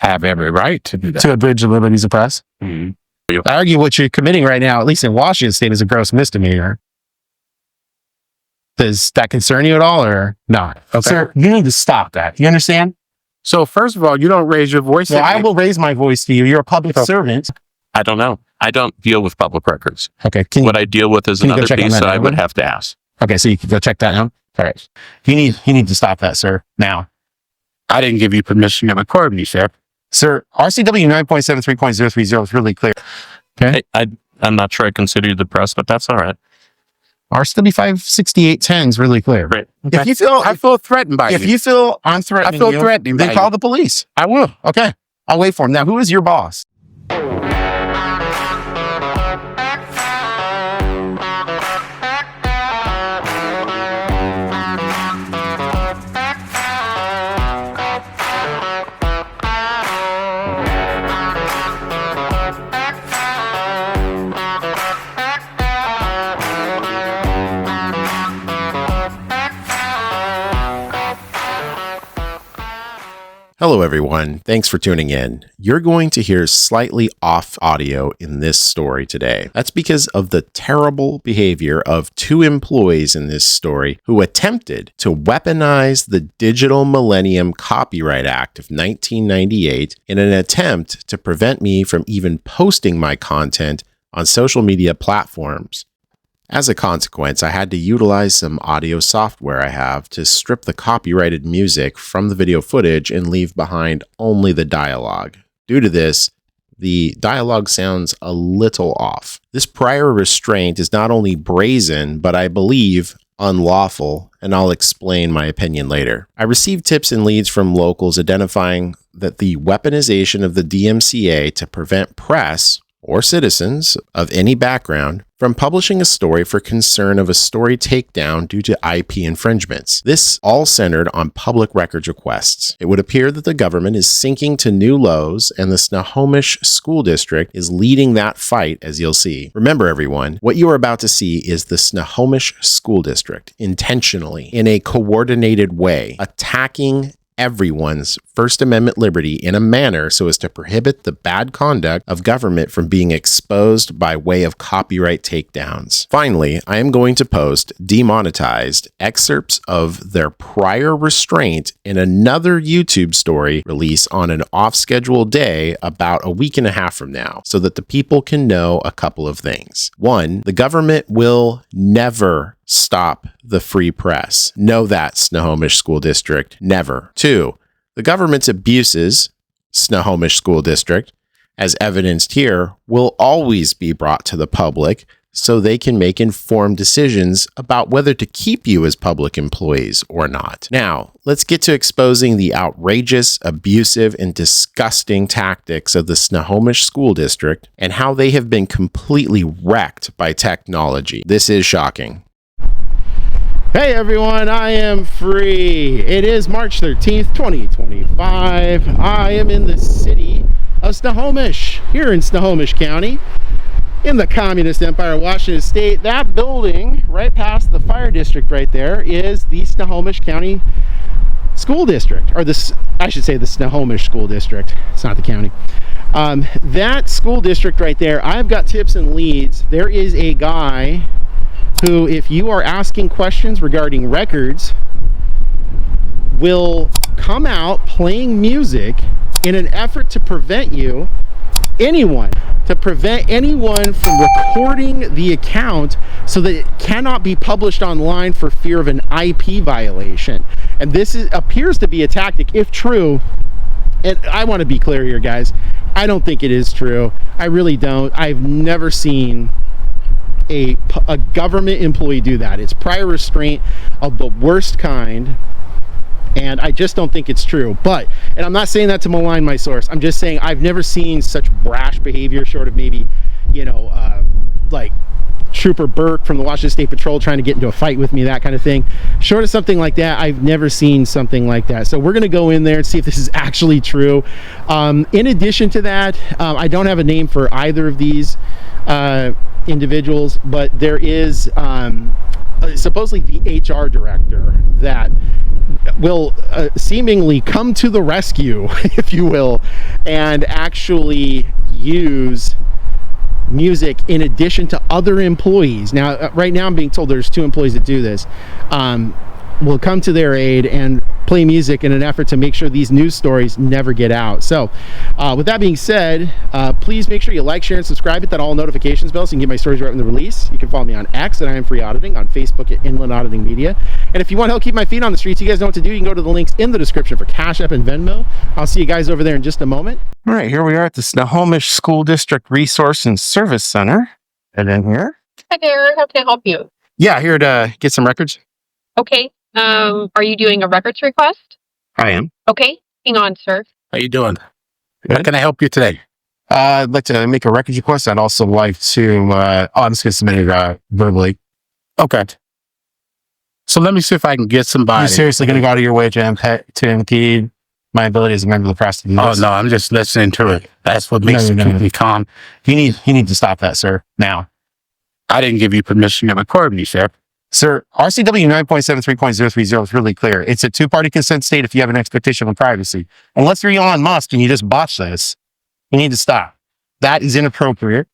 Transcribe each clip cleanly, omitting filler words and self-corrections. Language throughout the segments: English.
have every right to do that. To abridge the liberties of press. Mm-hmm. I argue what you're committing right now, at least in Washington State, is a gross misdemeanor. Does that concern you at all or not? Okay. Sir, you need to stop that. You understand? So first of all, you don't raise your voice. Well, I will raise my voice to you. You're a public servant. I don't know. I don't deal with public records. Okay. What I deal with is another piece that I would have to ask. Okay, so you can go check that out. All right. You need to stop that, sir. Now. I didn't give you permission to record me, sir. Sir, RCW 9.73.030 is really clear. Okay. I'm not sure I consider you the press, but that's all right. RCW 56810 is really clear. Right. Okay. If you feel, I feel threatened by you. If you feel I'm threatening you, then call the police. I will. Okay. I'll wait for him. Now, who is your boss? Hello everyone, thanks for tuning in. You're going to hear slightly off audio in this story today. That's because of the terrible behavior of two employees in this story who attempted to weaponize the Digital Millennium Copyright Act of 1998 in an attempt to prevent me from even posting my content on social media platforms. As a consequence, I had to utilize some audio software I have to strip the copyrighted music from the video footage and leave behind only the dialogue. Due to this, the dialogue sounds a little off. This prior restraint is not only brazen, but I believe unlawful, and I'll explain my opinion later. I received tips and leads from locals identifying that the weaponization of the DMCA to prevent press or citizens of any background from publishing a story for concern of a story takedown due to IP infringements. This all centered on public records requests. It would appear that the government is sinking to new lows, and the Snohomish School District is leading that fight, as you'll see. Remember, everyone, what you are about to see is the Snohomish School District intentionally, in a coordinated way, attacking everyone's First Amendment liberty in a manner so as to prohibit the bad conduct of government from being exposed by way of copyright takedowns. Finally, I am going to post demonetized excerpts of their prior restraint in another YouTube story release on an off-schedule day about a week and a half from now so that the people can know a couple of things. One, the government will never stop the free press. Know that, Snohomish School District. Never. Two, the government's abuses, Snohomish School District, as evidenced here, will always be brought to the public so they can make informed decisions about whether to keep you as public employees or not. Now, let's get to exposing the outrageous, abusive, and disgusting tactics of the Snohomish School District and how they have been completely wrecked by technology. This is shocking. Hey everyone, I am free. It is March 13th, 2025. I am in the city of Snohomish, here in Snohomish County, in the Communist Empire of Washington State. That building right past the fire district right there is the Snohomish County School District, or I should say the Snohomish School District. It's not the county. That school district right there, I've got tips and leads. There is a guy who, if you are asking questions regarding records, will come out playing music in an effort to prevent anyone from recording the account so that it cannot be published online for fear of an IP violation. And this appears to be a tactic, if true. And I want to be clear here, guys. I don't think it is true. I really don't. I've never seen a government employee do that. It's prior restraint of the worst kind, and I just don't think it's true. And I'm not saying that to malign my source. I'm just saying I've never seen such brash behavior, short of maybe, like Trooper Burke from the Washington State Patrol trying to get into a fight with me, that kind of thing. Short of something like that, I've never seen something like that. So we're going to go in there and see if this is actually true. In addition to that, I don't have a name for either of these individuals, but there is supposedly the HR director that will seemingly come to the rescue, if you will, and actually use music in addition to other employees. Now, right now I'm being told there's 2 employees that do this. Will come to their aid and play music in an effort to make sure these news stories never get out. So with that being said, please make sure you like, share, and subscribe, hit that all notifications bell so you can get my stories right when they're released. You can follow me on X at I.A.M Free Auditing, on Facebook at Inland Auditing Media. And if you want to help keep my feet on the streets, you guys know what to do. You can go to the links in the description for Cash App and Venmo. I'll see you guys over there in just a moment. All right, here we are at the Snohomish School District Resource and Service Center. And in here. Hi there. How can I help you? Yeah, here to get some records. Okay. Are you doing a records request? I am. Okay. Hang on, sir. How you doing? Good. How can I help you today? I'd like to make a records request. I'd also like to, I'm just going to submit it verbally. Okay. So let me see if I can get somebody. You're seriously going to go out of your way to impede my ability as a member of the press to do this? Oh, no, I'm just listening to it. That's what makes me calm. You need to stop that, sir, now. I didn't give you permission to record me, sir. Sir, RCW 9.73.030 is really clear. It's a 2-party consent state if you have an expectation of privacy. Unless you're Elon Musk and you just botch this, you need to stop. That is inappropriate.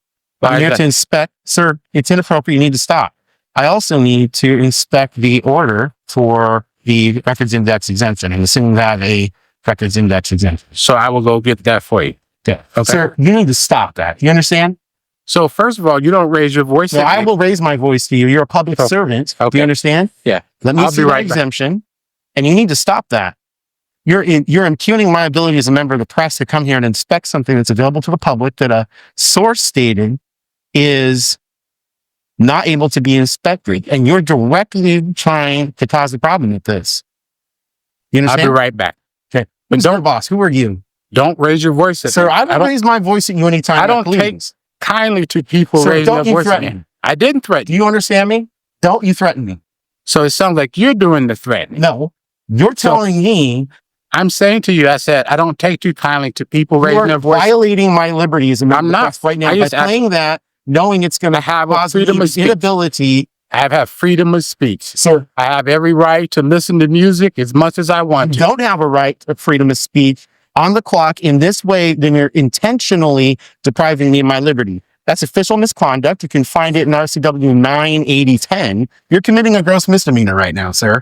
I'm here to inspect. Sir, it's inappropriate. You need to stop. I also need to inspect the order for the records index exemption. And assuming that a records index exemption. So I will go get that for you. Yeah. Okay. Sir, you need to stop that. You understand? So first of all, you don't raise your voice. Well, I will raise my voice to you. You're a public servant. Do Okay. you understand? Yeah. Let me I'll see be the right back. exemption. And you need to stop that. You're impugning my ability as a member of the press to come here and inspect something that's available to the public that a source stated is not able to be inspected. And you're directly trying to cause a problem with this. You I'll understand? be right back. Okay. But Mr. Boss, who are you? Don't raise your voice at Sir, me. I will raise my voice at you anytime. I don't please. take kindly to people Sir, raising don't their you voice at threaten me. me. I didn't threaten Do you. you understand me? Don't you threaten me. So it sounds like you're doing the threatening. No. You're telling me I'm saying to you, I said, I don't take too kindly to people you raising are their voice. violating my liberty as a member I'm of the not. press right now I by just asked- playing that, knowing it's going to have a cause freedom me of speech. inability. I have freedom of speech. Sir, I have every right to listen to music as much as I you want to. don't have a right to freedom of speech on the clock in this way, then you're intentionally depriving me of my liberty. That's official misconduct. You can find it in RCW 98010. You're committing a gross misdemeanor right now, sir.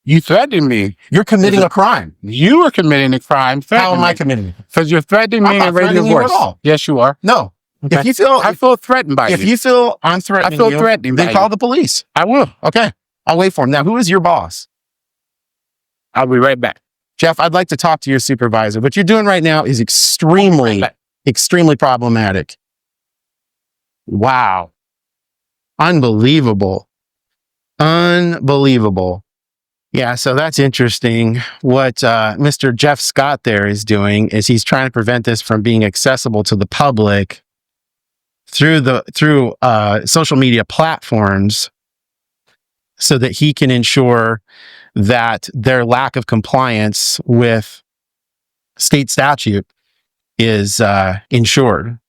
You threatened me. You're committing a crime. You are committing a crime. How am I committing? Because you're threatening me I'm not and raising your threatening you voice. at all. Yes, you are. No. Okay. If you feel I feel threatened by if you. you feel I'm threatening I feel you, threatening then by call you. the police. I will. Okay. I'll wait for him. Now, who is your boss? I'll be right back. Jeff, I'd like to talk to your supervisor. What you're doing right now is extremely problematic. Wow. Unbelievable. Unbelievable. Yeah, so that's interesting. What Mr. Jeff Scott there is doing is he's trying to prevent this from being accessible to the public through social media platforms so that he can ensure that their lack of compliance with state statute is ensured.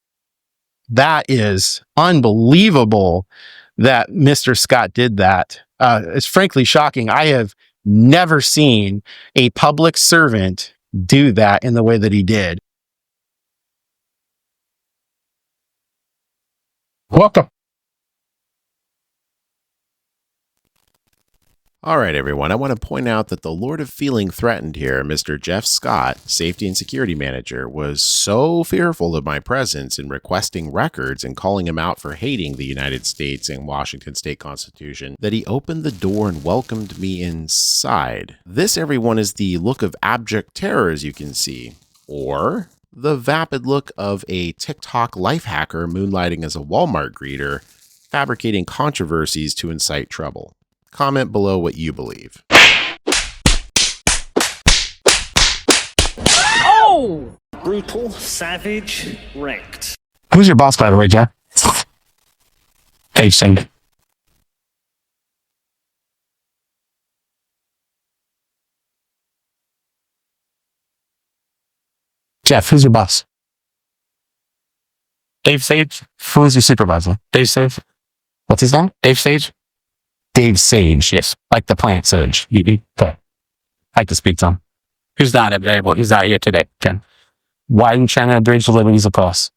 That is unbelievable that Mr. Scott did that. It's frankly shocking. I have never seen a public servant do that in the way that he did. Welcome. All right, everyone. I want to point out that the Lord of Feeling Threatened here, Mr. Jeff Scott, Safety and Security Manager, was so fearful of my presence in requesting records and calling him out for hating the United States and Washington State Constitution that he opened the door and welcomed me inside. This, everyone, is the look of abject terror, as you can see, or the vapid look of a TikTok life hacker moonlighting as a Walmart greeter, fabricating controversies to incite trouble. Comment below what you believe. Oh! Brutal, savage, wrecked. Who's your boss, by the way, Jeff? Hey, sing. Jeff, who's your boss? Dave Sage. Who's your supervisor? Dave Sage. What's his name? Dave Sage. Dave Sage. Yes. Like the plant Sage. I'd like to speak to him. He's not available. He's not here today, Ken. Why are you trying to abridge the liberties of press?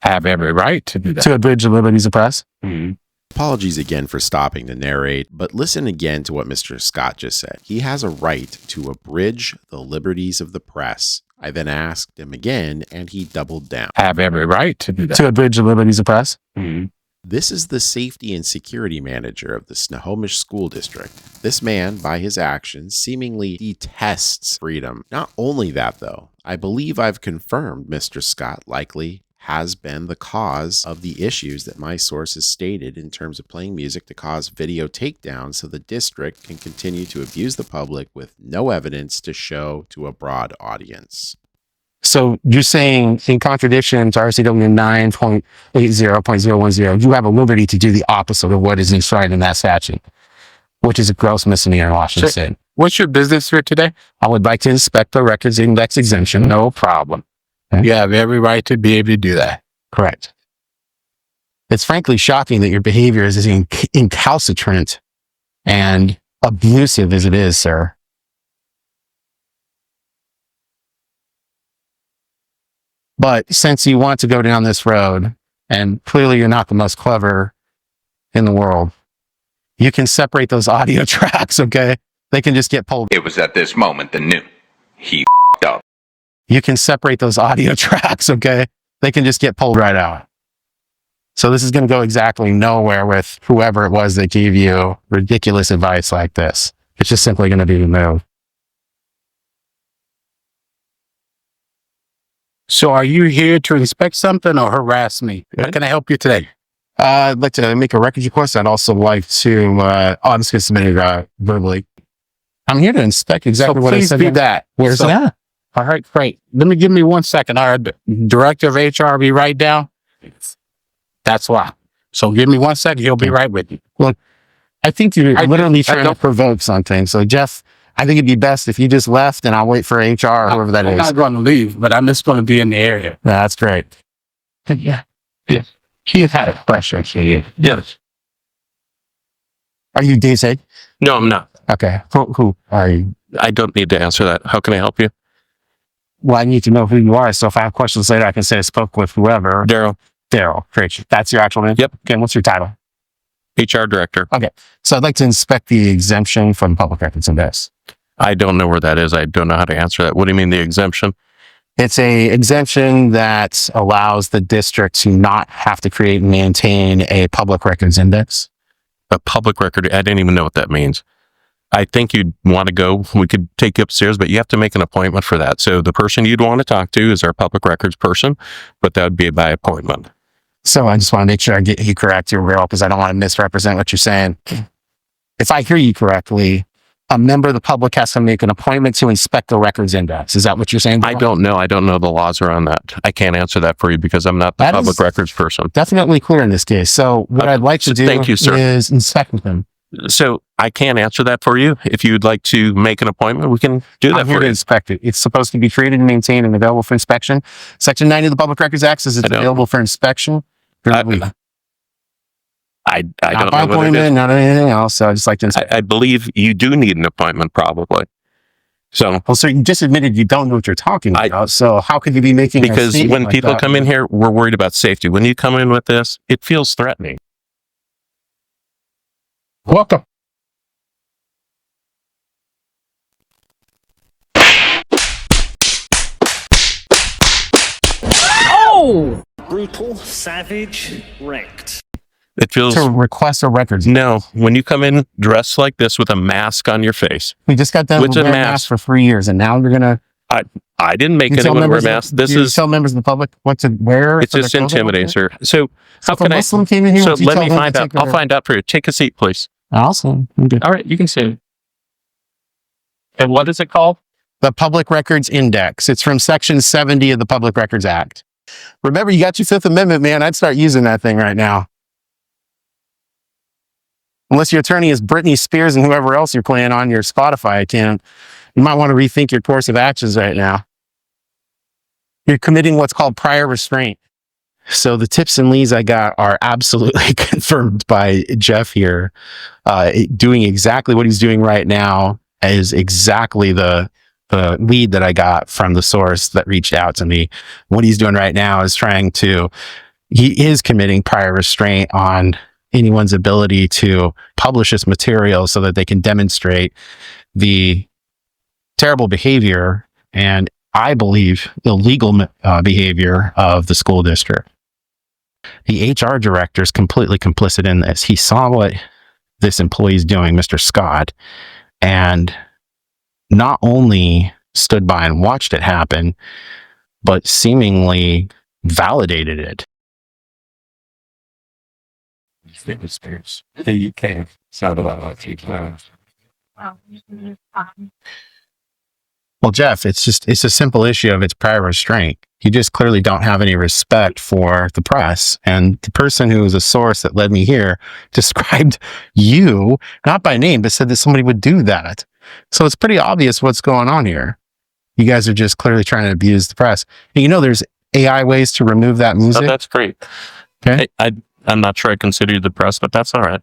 I have every right to do that. To abridge the liberties of press? Mm-hmm. Apologies again for stopping to narrate, but listen again to what Mr. Scott just said. He has a right to abridge the liberties of the press. I then asked him again, and he doubled down. I have every right to do that. To abridge the liberties of press? Mm-hmm. This is the safety and security manager of the Snohomish School District. This man, by his actions, seemingly detests freedom. Not only that, though, I believe I've confirmed Mr. Scott likely has been the cause of the issues that my sources stated in terms of playing music to cause video takedown so the district can continue to abuse the public with no evidence to show to a broad audience. So you're saying in contradiction to RCW 9.80.010, you have a liberty to do the opposite of what is enshrined in that statute, which is a gross misdemeanor in Washington State. What's your business here today? I would like to inspect the records index exemption. No problem. Okay. You have every right to be able to do that. Correct. It's frankly shocking that your behavior is as incalcitrant and abusive as it is, sir. But since you want to go down this road, and clearly you're not the most clever in the world, you can separate those audio tracks, okay? They can just get pulled. It was at this moment that knew he f***ed up. You can separate those audio tracks, okay? They can just get pulled right out. So this is going to go exactly nowhere with whoever it was that gave you ridiculous advice like this. It's just simply going to be removed. So are you here to inspect something or harass me? How can I help you today? I'd like to make a records request. I'd also like to, I'm just going to submit it verbally. I'm here to inspect exactly what I said. Please do that. Where's that? All right, great. Give me 1 second. Our director of HR will be right down. That's why. So give me 1 second. He'll be right with you. Look, I think you're literally trying to provoke something. So Jeff, I think it'd be best if you just left and I'll wait for HR or whoever that is. I'm not going to leave, but I'm just going to be in the area. That's great. Yeah. Yes. He had a question. Yes. Are you Dave Sage? No, I'm not. Okay. Who are you? I don't need to answer that. How can I help you? Well, I need to know who you are. So if I have questions later, I can say I spoke with whoever. Darryl. Darryl. Great. That's your actual name? Yep. Okay. What's your title? HR director. Okay. So I'd like to inspect the exemption from public records index. I don't know where that is. I don't know how to answer that. What do you mean the exemption? It's a exemption that allows the district to not have to create and maintain a public records index. A public record. I didn't even know what that means. I think you'd want to go. We could take you upstairs, but you have to make an appointment for that. So the person you'd want to talk to is our public records person, but that would be by appointment. So I just want to make sure I get you correct here, Darryl, because I don't want to misrepresent what you're saying. If I hear you correctly, a member of the public has to make an appointment to inspect the records index. Is that what you're saying, Darryl? I don't know. I don't know the laws around that. I can't answer that for you because I'm not the public records person. Definitely clear in this case. So what I'd like to do is inspect them. So I can't answer that for you. If you'd like to make an appointment, we can do that I'm here for to you. inspect it. It's supposed to be created and maintained and available for inspection. Section 90 of the Public Records Act says it's available for inspection. I don't know not what by it appointment, is. not anything else. So I just like to inspect. I believe you do need an appointment, probably. So, Well, sir, you just admitted you don't know what you're talking about. So how could you be making a because statement when like people that? come in here, we're worried about safety. When you come in with this, it feels threatening. Welcome. Brutal, savage, wrecked. It feels to request a records. no. When you come in dressed like this with a mask on your face, We just got done With with a wearing mask. masks for 3 years, and now you're gonna I didn't make you tell anyone wear members masks. of- This you is tell members of the public what to wear. it's for just their clothing? intimidating, sir. So how if a can I? Muslim came in here, So would you let tell me them to find out. take I'll their- find out for you. Take a seat, please. Awesome. Okay. All right, you can sit. And what is it called? The Public Records Index. It's from Section 70 of the Public Records Act. Remember, you got your Fifth Amendment, man. I'd start using that thing right now. Unless your attorney is Britney Spears and whoever else you're playing on your Spotify account, you might want to rethink your course of actions right now. You're committing what's called prior restraint. So the tips and leads I got are absolutely confirmed by Jeff here. Doing exactly what he's doing right now is exactly the lead that I got from the source that reached out to me. What he's doing right now is he is committing prior restraint on anyone's ability to publish this material so that they can demonstrate the terrible behavior and, I believe, illegal behavior of the school district. The HR director is completely complicit in this. He saw what this employee is doing, Mr. Scott, and not only stood by and watched it happen, but seemingly validated it. You can't sound about Well, Jeff, it's a simple issue of its prior restraint. You just clearly don't have any respect for the press. And the person who was a source that led me here described you, not by name, but said that somebody would do that. So it's pretty obvious what's going on here. You guys are just clearly trying to abuse the press. And there's AI ways to remove that music. Oh, that's great. Okay. I'm not sure I consider you the press, but that's all right.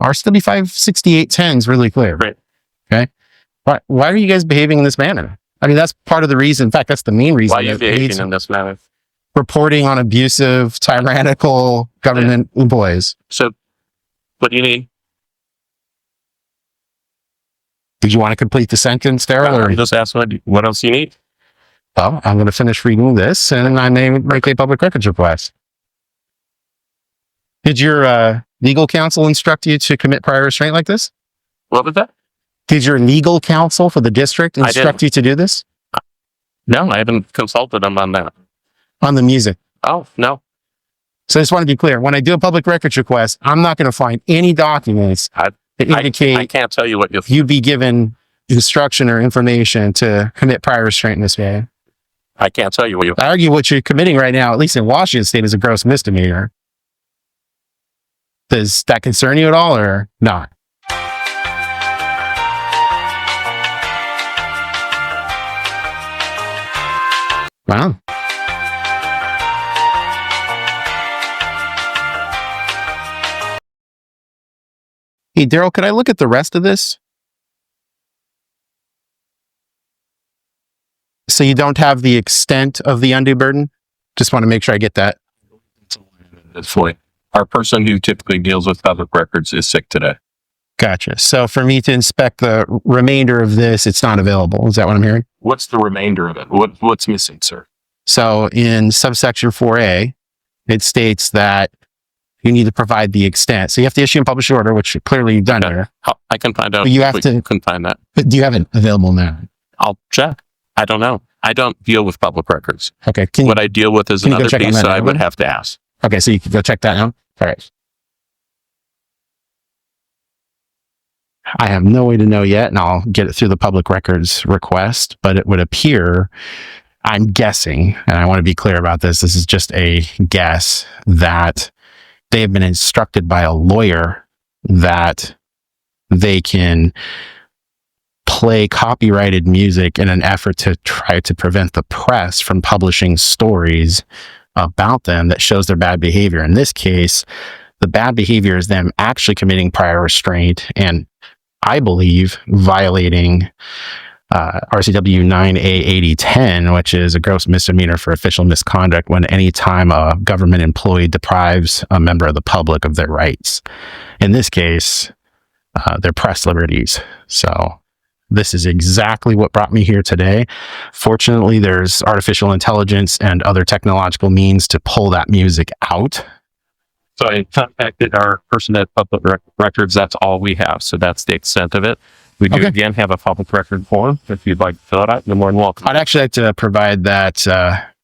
R756810 is really clear. Great. Okay. Why are you guys behaving in this manner? I mean, that's part of the reason. In fact, that's the main reason. Why are you behaving in this manner? Reporting on abusive, tyrannical government employees. So, what do you need? Did you want to complete the sentence, Darryl? Or Just ask what else you need. Well, I'm going to finish reading this, and I may make a public records request. Did your legal counsel instruct you to commit prior restraint like this? What was that? Did your legal counsel for the district instruct you to do this? No, I haven't consulted them on that. On the music? Oh, no. So I just want to be clear. When I do a public records request, I'm not going to find any documents that indicate I can't tell you what you'd be given instruction or information to commit prior restraint in this way. I can't tell you what you. I argue what you're committing right now, at least in Washington State, is a gross misdemeanor. Does that concern you at all or not? Wow. Hey, Darryl, could I look at the rest of this? So you don't have the extent of the undue burden? Just want to make sure I get that. Our person who typically deals with public records is sick today. Gotcha. So for me to inspect the remainder of this, it's not available. Is that what I'm hearing? What's the remainder of it? What's missing, sir? So in subsection 4A, it states that you need to provide the extent. So you have to issue and publish an order, which clearly you've done here. I can find out. But you have to. Can find that. But do you have it available now? I'll check. I don't know. I don't deal with public records. Okay. What I deal with is can you go another check on piece, that so I now, would then? have to ask. Okay, so you can go check that now? All right. I have no way to know yet, and I'll get it through the public records request, but it would appear, I'm guessing, and I want to be clear about this, this is just a guess, that they have been instructed by a lawyer that they can play copyrighted music in an effort to try to prevent the press from publishing stories about them that shows their bad behavior. In this case, the bad behavior is them actually committing prior restraint and, I believe, violating RCW 9A8010, which is a gross misdemeanor for official misconduct when any time a government employee deprives a member of the public of their rights. In this case, their press liberties. So this is exactly what brought me here today. Fortunately, there's artificial intelligence and other technological means to pull that music out. So I contacted our person at Public Records. That's all we have. So that's the extent of it. We do, again, have a public record form. If you'd like to fill it out, you're more than welcome. I'd actually like to provide that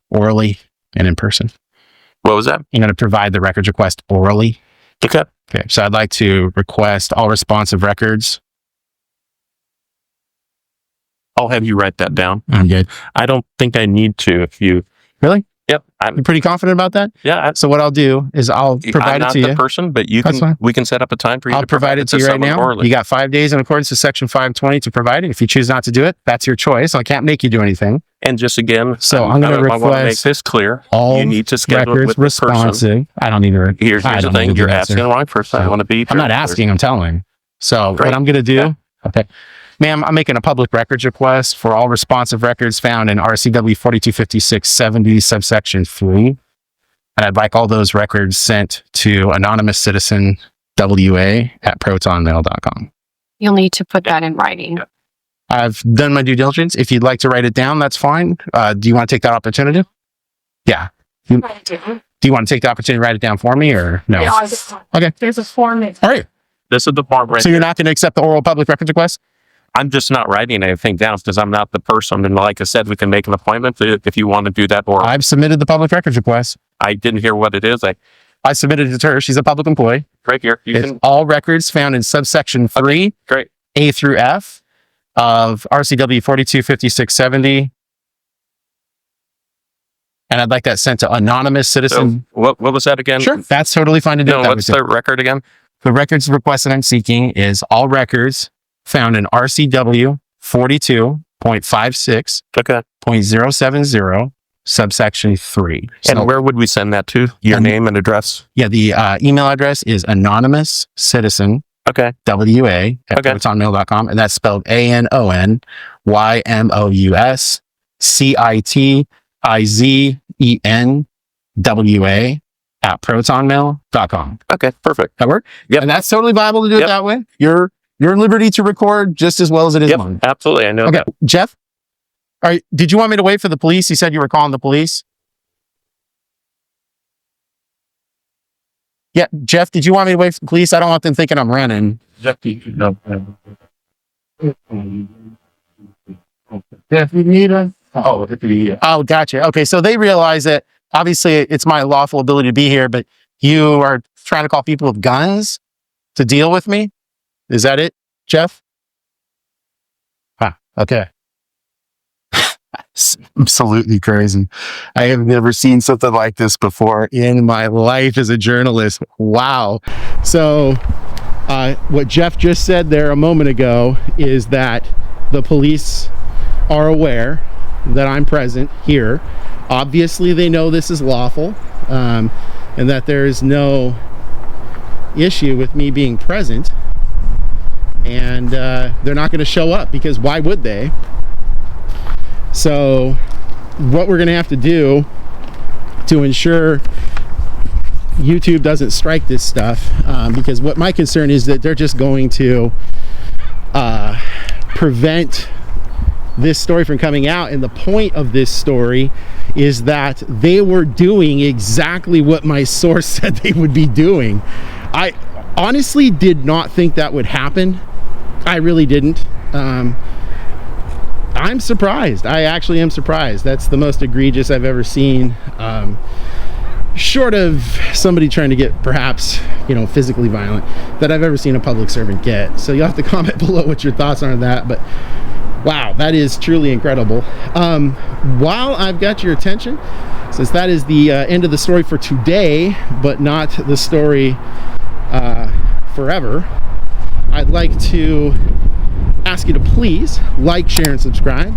orally and in person. What was that? I'm going to provide the records request orally. Okay. Okay. So I'd like to request all responsive records. I'll have you write that down. I'm good. I don't think I need to if you... Really? Yep. You pretty confident about that? Yeah. So what I'll do is I'll provide I'm it not to the you. person, but That's fine. we can set up a time for you I'll to provide it to you right now. Orally. You got 5 days in accordance with Section 520 to provide it. If you choose not to do it, that's your choice. I can't make you do anything. And just again, So I'm going to I want to make request this clear. all You need to schedule it records with the person. responsive. I don't need to. Here's I the don't need thing. to do You're that, asking sir. the wrong person. I want to be. I'm not asking, I'm telling. So Great. what I'm going to do, Yeah. okay. Ma'am, I'm making a public records request for all responsive records found in RCW 425670 subsection 3. And I'd like all those records sent to anonymous citizen WA@protonmail.com. You'll need to put that in writing. I've done my due diligence. If you'd like to write it down, that's fine. Do you want to take that opportunity? Yeah. Do you want to take the opportunity to write it down for me or no? Okay. There's a form. All right. This is the form right So you're not going to accept the oral public records request? I'm just not writing anything down because I'm not the person. And like I said, we can make an appointment if you want to do that. Or I've submitted the public records request. I didn't hear what it is. I submitted it to her. She's a public employee. Right here. You It's can. all records found in subsection 3, Great. A through F of RCW 425670. And I'd like that sent to anonymous So citizen. what was that again? Sure. That's totally fine to do. No, that what's with the record again? The records request that I'm seeking is all records found in RCW 42.56.070 Okay. subsection 3. So, And where would we send that to? Your name and address? yeah, the email address is anonymous citizen Okay. WA@protonmail.com, and that's spelled ANONYMOUSCITIZENWA@protonmail.com. Okay. Perfect. That work? Yep. And that's totally viable to do it Yep. that way. You're in liberty to record just as well as it is Yep. mine. Absolutely. I know Okay, that. Jeff, all right, did you want me to wait for the police? You said you were calling the police. Yeah, Jeff, did you want me to wait for the police? I don't want them thinking I'm running. Jeff, you need us? Oh, Oh, gotcha. Okay, so they realize that obviously it's my lawful ability to be here, but you are trying to call people with guns to deal with me? Is that it, Jeff? Huh, okay. Absolutely crazy. I have never seen something like this before in my life as a journalist. Wow. So, what Jeff just said there a moment ago is that the police are aware that I'm present here. Obviously, they know this is lawful, and that there is no issue with me being present. And they're not going to show up because why would they? So what we're going to have to do to ensure YouTube doesn't strike this stuff, because what my concern is that they're just going to prevent this story from coming out. And the point of this story is that they were doing exactly what my source said they would be doing. I honestly did not think that would happen. I really didn't. I'm surprised. I actually am surprised. That's the most egregious I've ever seen. Short of somebody trying to get perhaps, physically violent, that I've ever seen a public servant get. So you'll have to comment below what your thoughts are on that. But wow, that is truly incredible. While I've got your attention, since that is the end of the story for today, but not the story forever, I'd like to ask you to please like, share, and subscribe.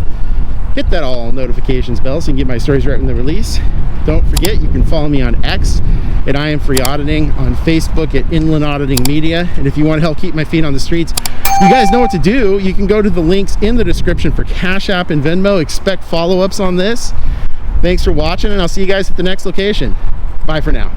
Hit that all notifications bell so you can get my stories right when they release. Don't forget, you can follow me on X at I.A.M. Free Auditing, on Facebook at Inland Auditing Media. And if you want to help keep my feet on the streets, you guys know what to do. You can go to the links in the description for Cash App and Venmo. Expect follow-ups on this. Thanks for watching, and I'll see you guys at the next location. Bye for now.